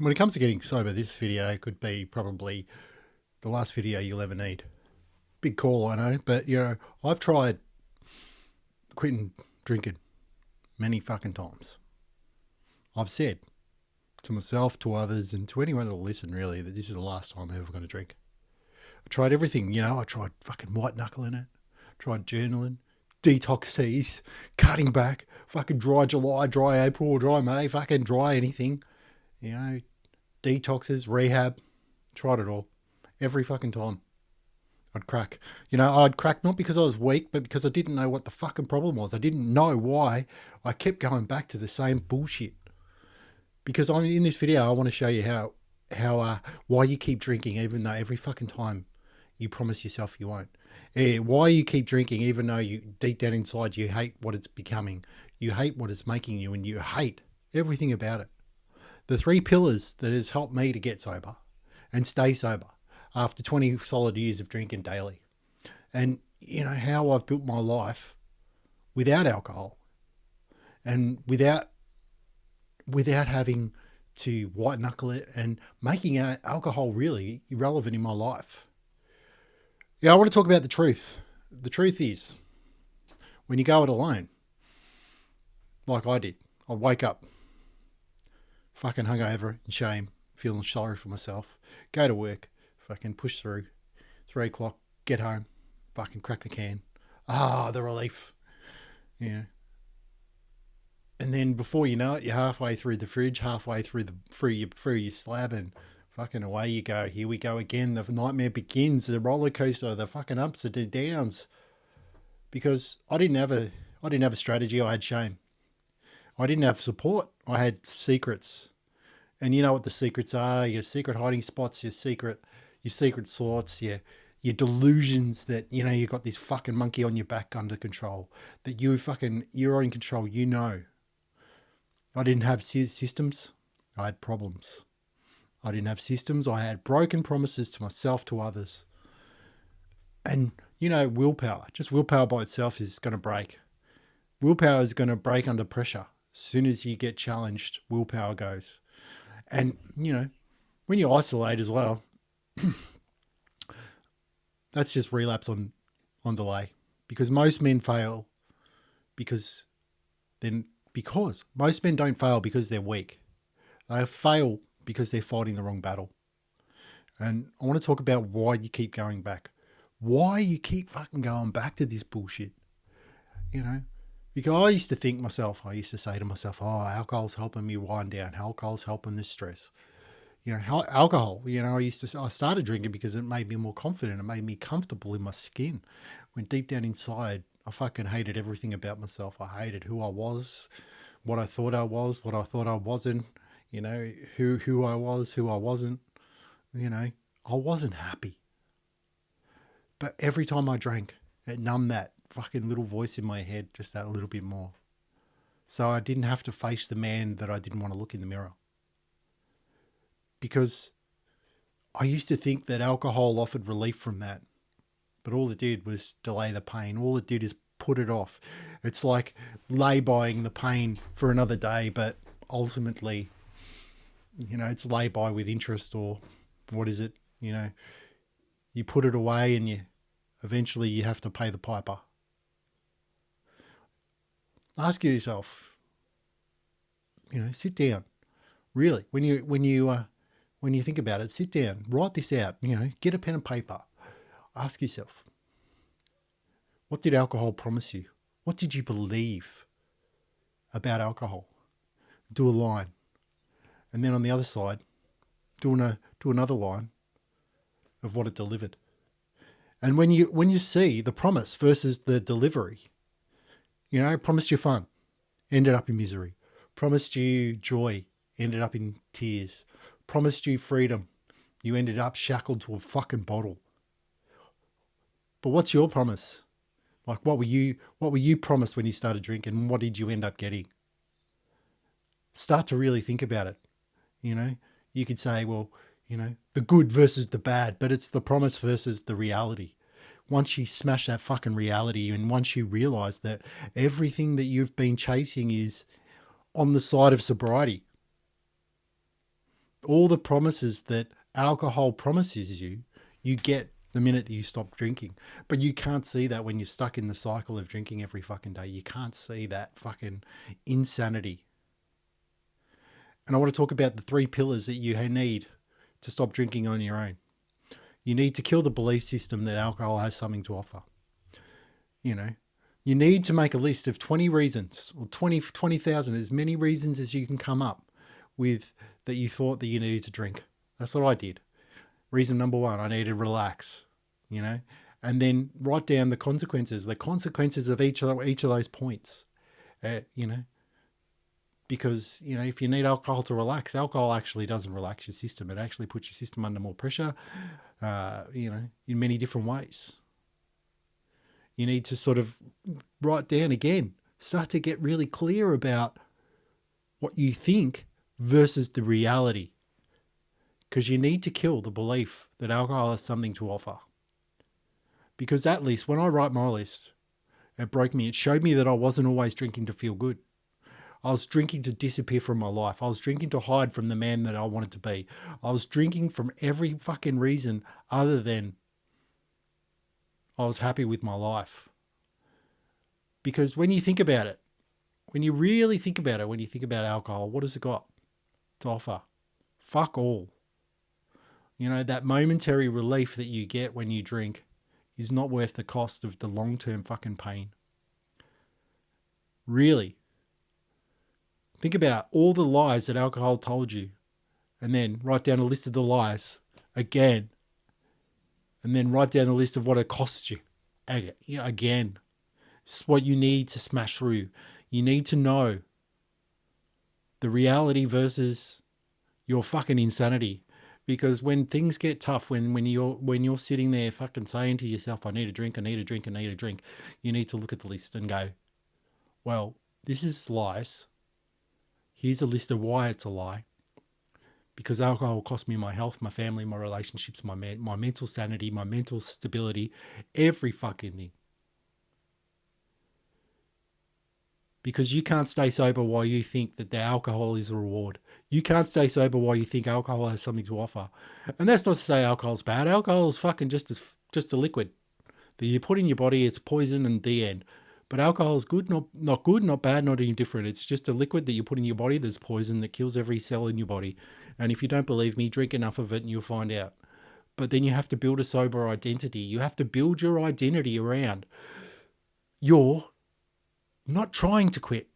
When it comes to getting sober, this video could be probably the last video you'll ever need. Big call, I know, but I've tried quitting drinking many fucking times. I've said to myself, to others, and to anyone that'll listen really that this is the last time I'm ever going to drink. I tried everything, I tried fucking white knuckling it, tried journaling, detox teas, cutting back, fucking dry July, dry April, dry May, fucking dry anything, detoxes, rehab, tried it all. Every fucking time. I'd crack. I'd crack not because I was weak, but because I didn't know what the fucking problem was. I didn't know why I kept going back to the same bullshit. Because in this video, I want to show you why you keep drinking even though every fucking time you promise yourself you won't. Why you keep drinking even though you deep down inside you hate what it's becoming. You hate what it's making you, and you hate everything about it. The three pillars that has helped me to get sober and stay sober after 20 solid years of drinking daily. And how I've built my life without alcohol and without having to white knuckle it and making alcohol really irrelevant in my life. I want to talk about the truth. The truth is, when you go it alone, like I did, I wake up fucking hungover in shame, feeling sorry for myself, go to work, fucking push through, 3 o'clock, get home, fucking crack the can. The relief. And then before you know it, you're halfway through the fridge, halfway through your slab, and fucking away you go. Here we go again. The nightmare begins. The roller coaster, the fucking ups and the downs. Because I didn't have a strategy. I had shame. I didn't have support. I had secrets. And you know what the secrets are? Your secret hiding spots, your secret thoughts, your delusions that, you've got this fucking monkey on your back under control, that you're in control, I didn't have systems. I had problems. I didn't have systems. I had broken promises to myself, to others. And, willpower, just willpower by itself is going to break. Willpower is going to break under pressure. As soon as you get challenged, willpower goes. And, when you isolate as well, that's just relapse on delay. Because most men fail because most men don't fail because they're weak. They fail because they're fighting the wrong battle. And I want to talk about why you keep going back. Why you keep fucking going back to this bullshit. Because I used to say to myself, alcohol's helping me wind down. Alcohol's helping this stress. Alcohol, I started drinking because it made me more confident. It made me comfortable in my skin. When deep down inside, I fucking hated everything about myself. I hated who I was, what I thought I was, what I thought I wasn't, who I was, who I wasn't. I wasn't happy. But every time I drank, it numbed that fucking little voice in my head just that little bit more. So I didn't have to face the man that I didn't want to look in the mirror. Because I used to think that alcohol offered relief from that. But all it did was delay the pain. All it did is put it off. It's like lay-bying the pain for another day, but ultimately, it's lay-by with interest, or what is it? You put it away and eventually you have to pay the piper. Ask yourself, sit down. Really, when you think about it, sit down, write this out, get a pen and paper. Ask yourself, what did alcohol promise you? What did you believe about alcohol? Do a line. And then on the other side, do another line of what it delivered. And when you see the promise versus the delivery, promised you fun, ended up in misery. Promised you joy, ended up in tears. Promised you freedom, you ended up shackled to a fucking bottle. But what's your promise? Like, what were you promised when you started drinking, and what did you end up getting? Start to really think about it. You could say, well, the good versus the bad, but it's the promise versus the reality. Once you smash that fucking reality, and once you realize that everything that you've been chasing is on the side of sobriety, all the promises that alcohol promises you, you get the minute that you stop drinking. But you can't see that when you're stuck in the cycle of drinking every fucking day. You can't see that fucking insanity. And I want to talk about the 3 pillars that you need to stop drinking on your own. You need to kill the belief system that alcohol has something to offer. You know, you need to make a list of 20 reasons, or 20,000, as many reasons as you can come up with that you thought that you needed to drink. That's what I did. Reason number 1, I need to relax, and then write down the consequences of each of those points, because, if you need alcohol to relax, alcohol actually doesn't relax your system. It actually puts your system under more pressure, in many different ways. You need to sort of write down again, start to get really clear about what you think versus the reality. Because you need to kill the belief that alcohol has something to offer. Because that list, when I write my list, it broke me. It showed me that I wasn't always drinking to feel good. I was drinking to disappear from my life. I was drinking to hide from the man that I wanted to be. I was drinking from every fucking reason other than I was happy with my life. Because when you think about it, when you really think about it, when you think about alcohol, what has it got to offer? Fuck all. That momentary relief that you get when you drink is not worth the cost of the long-term fucking pain. Really. Think about all the lies that alcohol told you, and then write down a list of the lies again, and then write down a list of what it costs you again. It's what you need to smash through. You need to know the reality versus your fucking insanity. Because when things get tough, when you're sitting there fucking saying to yourself, I need a drink, I need a drink, I need a drink, you need to look at the list and go, well, this is lies. Here's a list of why it's a lie. Because alcohol cost me my health, my family, my relationships, my mental sanity, my mental stability, every fucking thing. Because you can't stay sober while you think that the alcohol is a reward. You can't stay sober while you think alcohol has something to offer. And that's not to say alcohol's bad. Alcohol is fucking just a liquid that you put in your body. It's poison and the end. But alcohol is good, not good, not bad, not indifferent. It's just a liquid that you put in your body that's poison that kills every cell in your body. And if you don't believe me, drink enough of it and you'll find out. But then you have to build a sober identity. You have to build your identity around you're not trying to quit.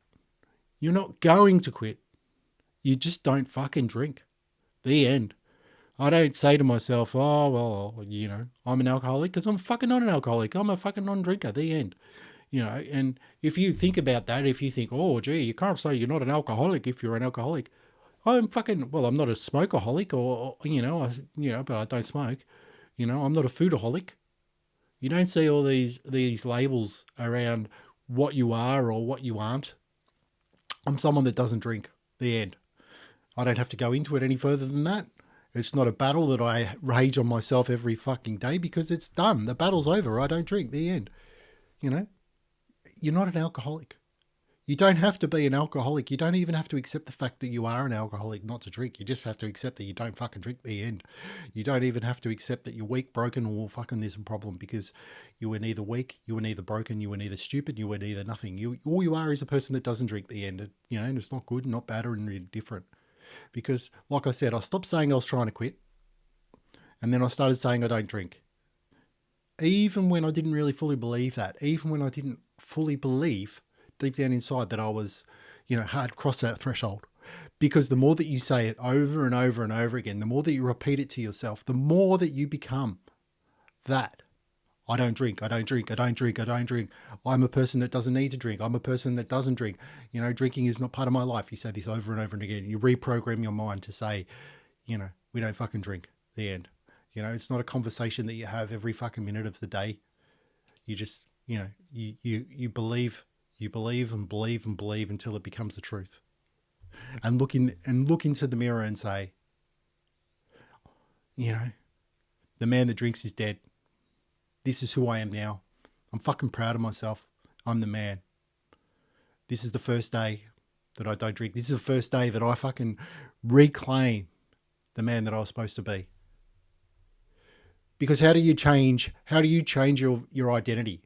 You're not going to quit. You just don't fucking drink. The end. I don't say to myself, oh, well, I'm an alcoholic, because I'm fucking not an alcoholic. I'm a fucking non-drinker. The end. And if you think about that, if you think, oh, gee, you can't say you're not an alcoholic if you're an alcoholic. I'm not a smokeaholic but I don't smoke. I'm not a foodaholic. You don't see all these labels around what you are or what you aren't. I'm someone that doesn't drink. The end. I don't have to go into it any further than that. It's not a battle that I rage on myself every fucking day, because it's done. The battle's over. I don't drink. The end. You're not an alcoholic. You don't have to be an alcoholic. You don't even have to accept the fact that you are an alcoholic not to drink. You just have to accept that you don't fucking drink. The end. You don't even have to accept that you're weak, broken, or fucking there's a problem, because you were neither weak, you were neither broken, you were neither stupid, you were neither nothing. All you are is a person that doesn't drink. The end. And it's not good, not bad, or indifferent. Because, like I said, I stopped saying I was trying to quit, and then I started saying I don't drink. Even when I didn't really fully believe that, even when I didn't fully believe deep down inside that I was, had crossed that threshold. Because the more that you say it over and over and over again, the more that you repeat it to yourself, the more that you become that. I don't drink, I don't drink, I don't drink, I don't drink. I'm a person that doesn't need to drink. I'm a person that doesn't drink. Drinking is not part of my life. You say this over and over and again. You reprogram your mind to say, we don't fucking drink. The end. It's not a conversation that you have every fucking minute of the day. You just, you believe and believe and believe until it becomes the truth. And look into the mirror and say, the man that drinks is dead. This is who I am now. I'm fucking proud of myself. I'm the man. This is the first day that I don't drink. This is the first day that I fucking reclaim the man that I was supposed to be. Because how do you change your identity?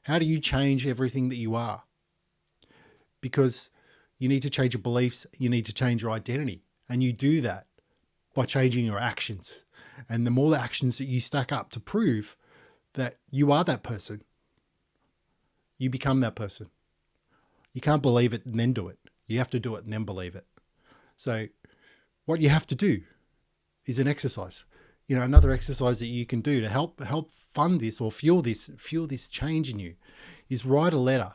How do you change everything that you are? Because you need to change your beliefs, you need to change your identity. And you do that by changing your actions. And the more actions that you stack up to prove that you are that person, you become that person. You can't believe it and then do it. You have to do it and then believe it. So what you have to do is an exercise. Another exercise that you can do to help fund this or fuel this change in you is write a letter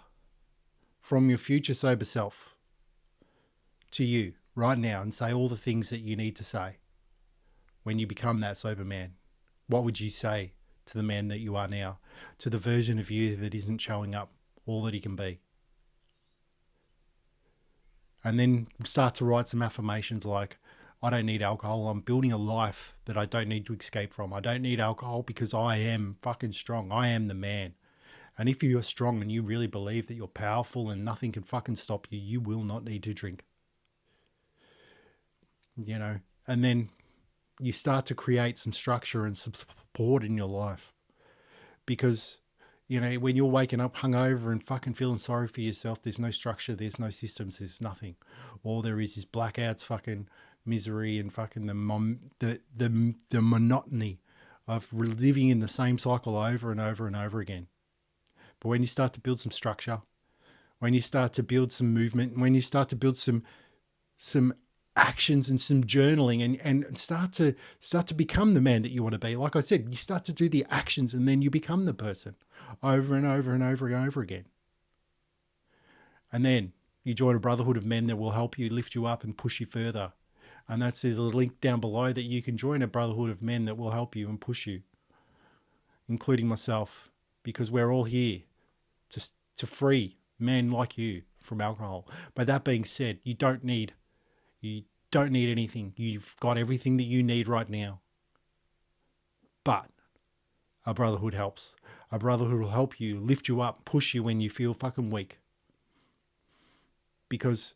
from your future sober self to you right now and say all the things that you need to say when you become that sober man. What would you say to the man that you are now, to the version of you that isn't showing up all that he can be? And then start to write some affirmations like, I don't need alcohol. I'm building a life that I don't need to escape from. I don't need alcohol because I am fucking strong. I am the man. And if you're strong and you really believe that you're powerful and nothing can fucking stop you, you will not need to drink. And then you start to create some structure and some support in your life. Because, when you're waking up hungover and fucking feeling sorry for yourself, there's no structure, there's no systems, there's nothing. All there is blackouts, fucking misery, and fucking the monotony of living in the same cycle over and over and over again. But when you start to build some structure, when you start to build some movement, when you start to build some actions and some journaling and start to become the man that you want to be. Like I said, you start to do the actions and then you become the person over and over and over and over again. And then you join a brotherhood of men that will help you, lift you up and push you further. And there's a link down below that you can join a brotherhood of men that will help you and push you, including myself, because we're all here to free men like you from alcohol. But that being said, you don't need anything. You've got everything that you need right now. But a brotherhood helps. A brotherhood will help you, lift you up, push you when you feel fucking weak. Because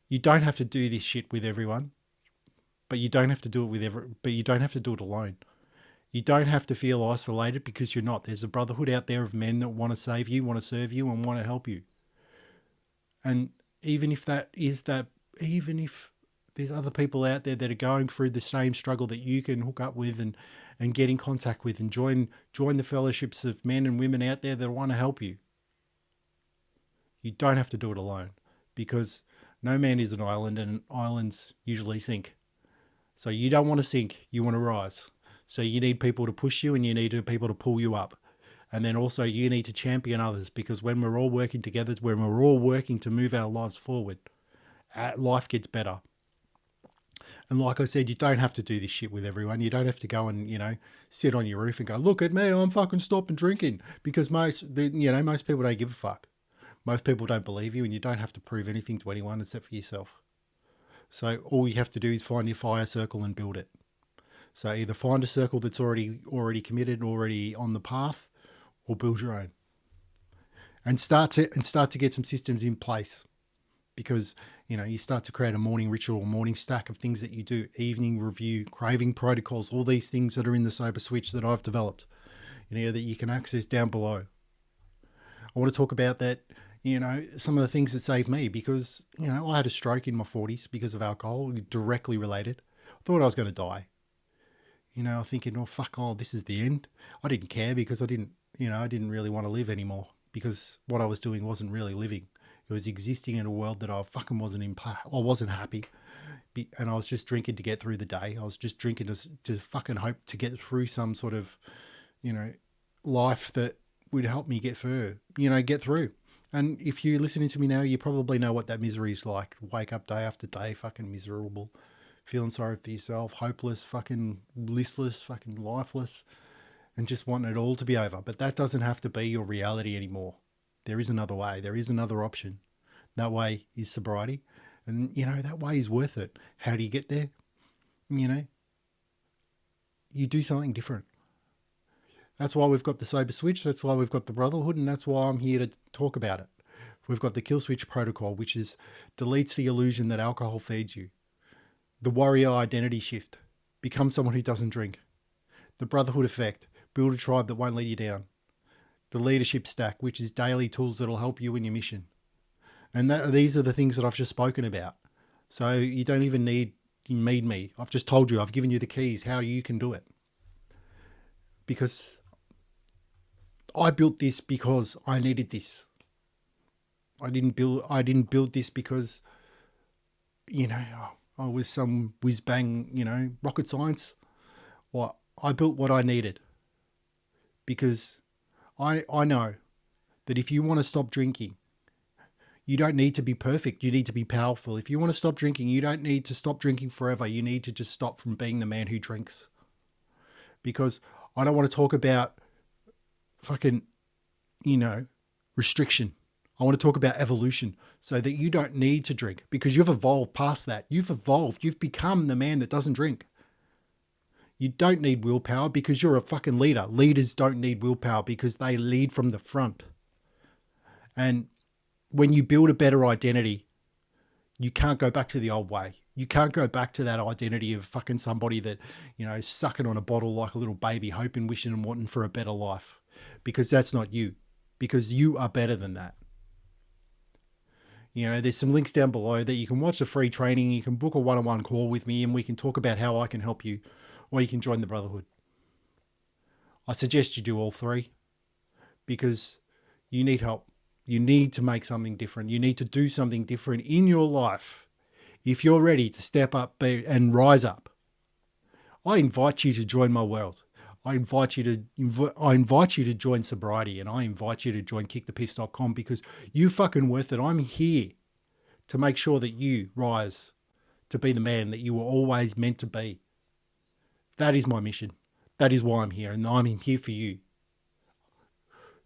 you don't have to do this shit with everyone, but you don't have to do it but you don't have to do it alone. You don't have to feel isolated because you're not. There's a brotherhood out there of men that want to save you, want to serve you, and want to help you. And even if there's other people out there that are going through the same struggle that you can hook up with and get in contact with and join the fellowships of men and women out there that want to help you. You don't have to do it alone, because no man is an island and islands usually sink. So you don't want to sink, you want to rise. So you need people to push you and you need people to pull you up. And then also you need to champion others, because when we're all working together, when we're all working to move our lives forward, life gets better. And like I said, you don't have to do this shit with everyone. You don't have to go and, sit on your roof and go, look at me, I'm fucking stopping drinking. Because most people don't give a fuck. Most people don't believe you, and you don't have to prove anything to anyone except for yourself. So all you have to do is find your fire circle and build it. So either find a circle that's already committed, already on the path, or build your own. And start to get some systems in place. Because, you start to create a morning ritual, morning stack of things that you do, evening review, craving protocols, all these things that are in the Sober Switch that I've developed, that you can access down below. I want to talk about that, some of the things that saved me, because, I had a stroke in my 40s because of alcohol, directly related. I thought I was going to die. Thinking, this is the end. I didn't care because I didn't really want to live anymore, because what I was doing wasn't really living. It was existing in a world that I fucking wasn't happy. And I was just drinking to get through the day. I was just drinking to fucking hope to get through some sort of, life that would help me get through. And if you're listening to me now, you probably know what that misery is like. Wake up day after day, fucking miserable, feeling sorry for yourself, hopeless, fucking listless, fucking lifeless, and just wanting it all to be over. But that doesn't have to be your reality anymore. There is another way. There is another option. That way is sobriety. And, that way is worth it. How do you get there? You do something different. That's why we've got the Sober Switch. That's why we've got the Brotherhood. And that's why I'm here to talk about it. We've got the Kill Switch protocol, which deletes the illusion that alcohol feeds you. The warrior identity shift. Become someone who doesn't drink. The Brotherhood effect. Build a tribe that won't let you down. The leadership stack, which is daily tools that will help you in your mission. And these are the things that I've just spoken about. So you don't even need me. I've just told you, I've given you the keys how you can do it. Because I built this because I needed this. I didn't build this because, I was some whiz bang, rocket science. Well, I built what I needed because I know that if you want to stop drinking, you don't need to be perfect. You need to be powerful. If you want to stop drinking, you don't need to stop drinking forever. You need to just stop from being the man who drinks. Because I don't want to talk about fucking, restriction. I want to talk about evolution so that you don't need to drink because you've evolved past that. You've evolved. You've become the man that doesn't drink. You don't need willpower because you're a fucking leader. Leaders don't need willpower because they lead from the front. And when you build a better identity, you can't go back to the old way. You can't go back to that identity of fucking somebody that, sucking on a bottle like a little baby, hoping, wishing and wanting for a better life. Because that's not you. Because you are better than that. There's some links down below that you can watch the free training. You can book a one-on-one call with me and we can talk about how I can help you, or you can join the Brotherhood. I suggest you do all three because you need help. You need to make something different. You need to do something different in your life. If you're ready to step up and rise up, I invite you to join my world. I invite you to join sobriety, and I invite you to join kickthepiss.com because you're fucking worth it. I'm here to make sure that you rise to be the man that you were always meant to be. That is my mission. That is why I'm here, and I'm here for you.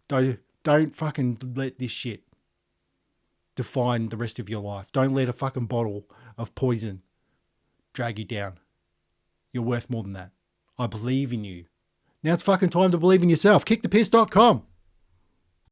Don't fucking let this shit define the rest of your life. Don't let a fucking bottle of poison drag you down. You're worth more than that. I believe in you. Now it's fucking time to believe in yourself. Kickthepiss.com.